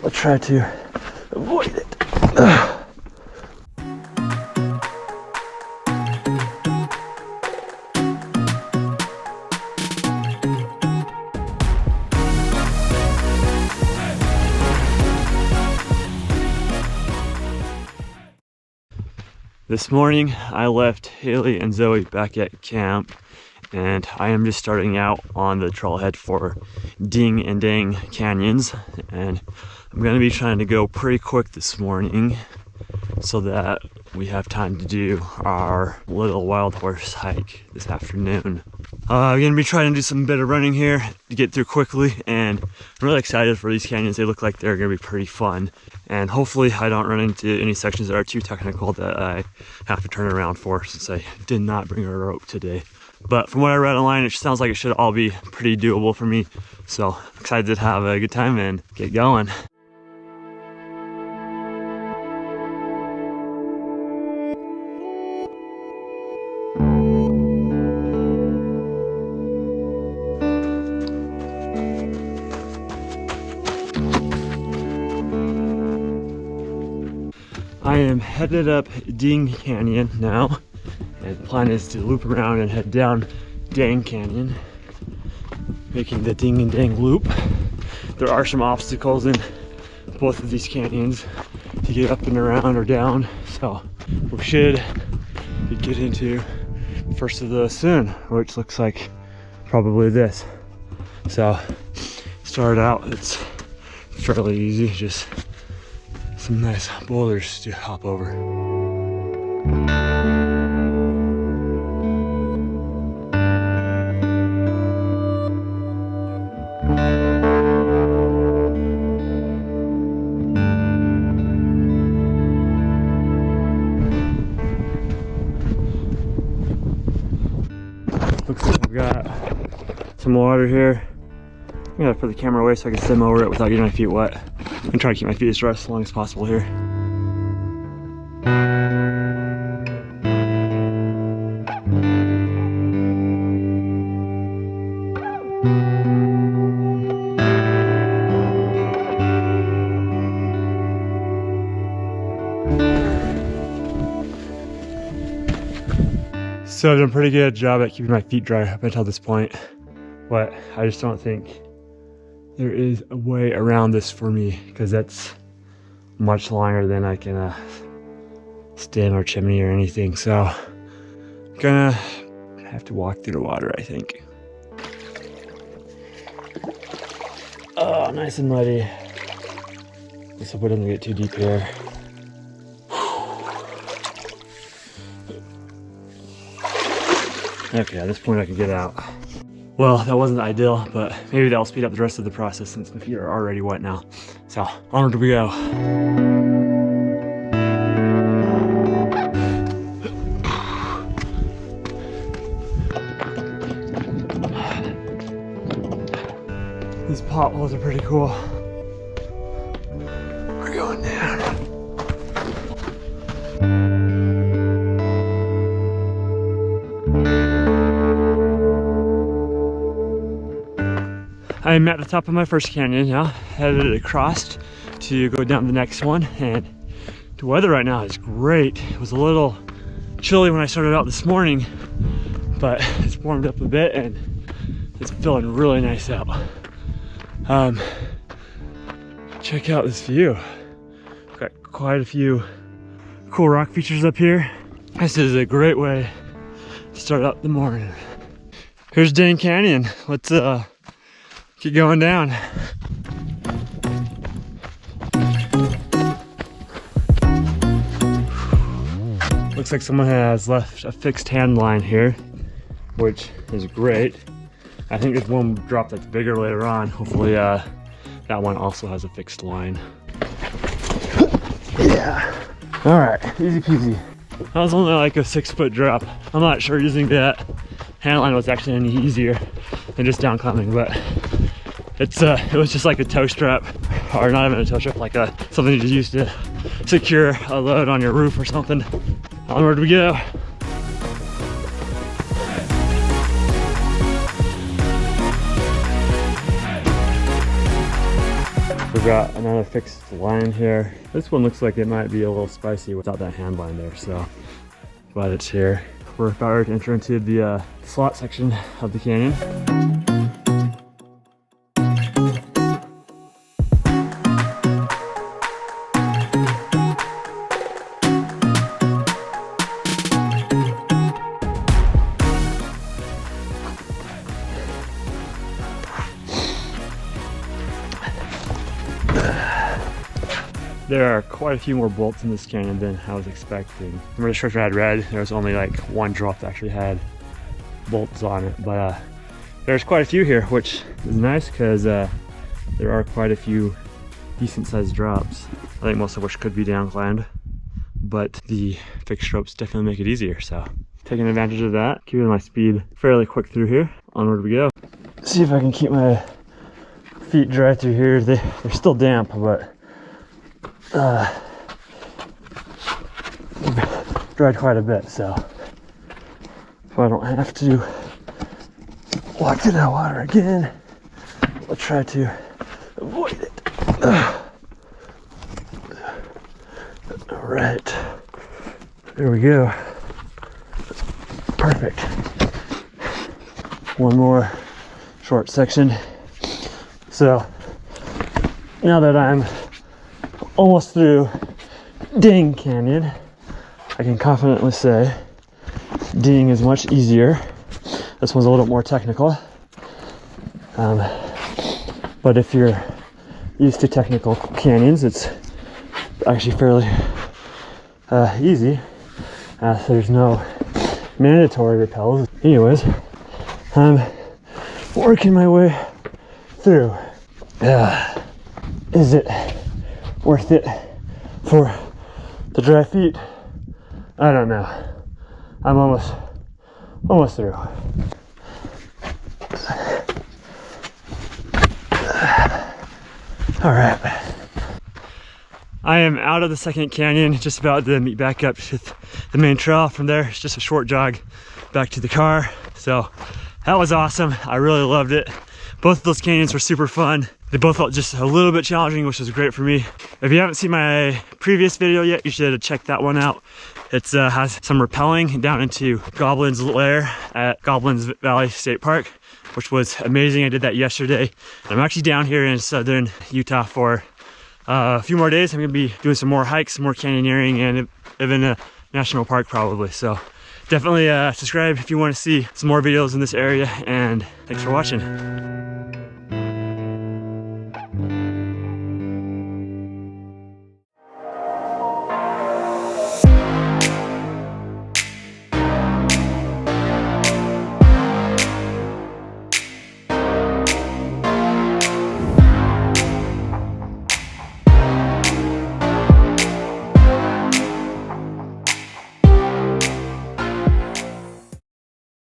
I'll try to avoid it. This morning I left Haley and Zoe back at camp, and I am just starting out on the trailhead for Ding and Dang canyons, and I'm going to be trying to go pretty quick this morning so that we have time to do our little wild horse hike this afternoon. I'm going to be trying to do some bit of running here to get through quickly, and I'm really excited for these canyons. They look like they're going to be pretty fun, and hopefully I don't run into any sections that are too technical that I have to turn around for, since I did not bring a rope today. But from what I read online, it sounds like it should all be pretty doable for me, so I'm excited to have a good time and get going. I am headed up Ding Canyon now, and the plan is to loop around and head down Dang Canyon, making the Ding and Dang loop. There are some obstacles in both of these canyons to get up and around or down, so we should get into the first of those soon, which looks like probably this. So start out, it's fairly easy, just some nice boulders to hop over. Looks like I've got some water here. I'm gonna put the camera away so I can swim over it without getting my feet wet. I'm gonna try to keep my feet as dry as long as possible here. So I've done a pretty good job at keeping my feet dry up until this point, but I just don't think there is a way around this for me, because that's much longer than I can stand or chimney or anything. So I'm gonna have to walk through the water, I think. Oh, nice and muddy. Let's hope it doesn't get too deep here. Okay, at this point I can get out. Well, that wasn't ideal, but maybe that'll speed up the rest of the process since my feet are already wet now. So, onward we go. These potholes are pretty cool. We're going down. I'm at the top of my first canyon now, headed across to go down the next one, and the weather right now is great. It was a little chilly when I started out this morning, but it's warmed up a bit and it's feeling really nice out. Check out this view. Got quite a few cool rock features up here. This is a great way to start out the morning. Here's Dang Canyon. Let's keep going down. Looks like someone has left a fixed hand line here, which is great. I think there's one drop that's bigger later on. Hopefully that one also has a fixed line. Yeah. All right, easy peasy. That was only like a 6-foot drop. I'm not sure using that hand line was actually any easier than just down climbing, but it was just like a toe strap, or not even a toe strap, like something you just use to secure a load on your roof or something. Onward we go. We've got another fixed line here. This one looks like it might be a little spicy without that hand line there, so glad it's here. We're about to enter into the slot section of the canyon. There are quite a few more bolts in this canyon than I was expecting. Remember the instructor had read, there was only like one drop that actually had bolts on it, but there's quite a few here, which is nice because there are quite a few decent sized drops. I think most of which could be downclimbed, but the fixed ropes definitely make it easier, so taking advantage of that, keeping my speed fairly quick through here. Onward we go. See if I can keep my feet dry through here. They're still damp, but dried quite a bit, so if I don't have to walk through that water again, I'll try to avoid it. All right, there we go. Perfect. One more short section. So now that I'm almost through Ding Canyon, I can confidently say Ding is much easier. This one's a little more technical, but if you're used to technical canyons, it's actually fairly easy. There's no mandatory rappels. Anyways, I'm working my way through. Is it worth it for the dry feet? I don't know. I'm almost through. All right. I am out of the second canyon, just about to meet back up to the main trail. From there, it's just a short jog back to the car. So that was awesome. I really loved it. Both of those canyons were super fun. They both felt just a little bit challenging, which was great for me. If you haven't seen my previous video yet, you should check that one out. It has some rappelling down into Goblin's Lair at Goblin's Valley State Park, which was amazing. I did that yesterday. I'm actually down here in southern Utah for a few more days. I'm gonna be doing some more hikes, some more canyoneering, and live in a national park probably. So definitely subscribe if you want to see some more videos in this area, and thanks for watching.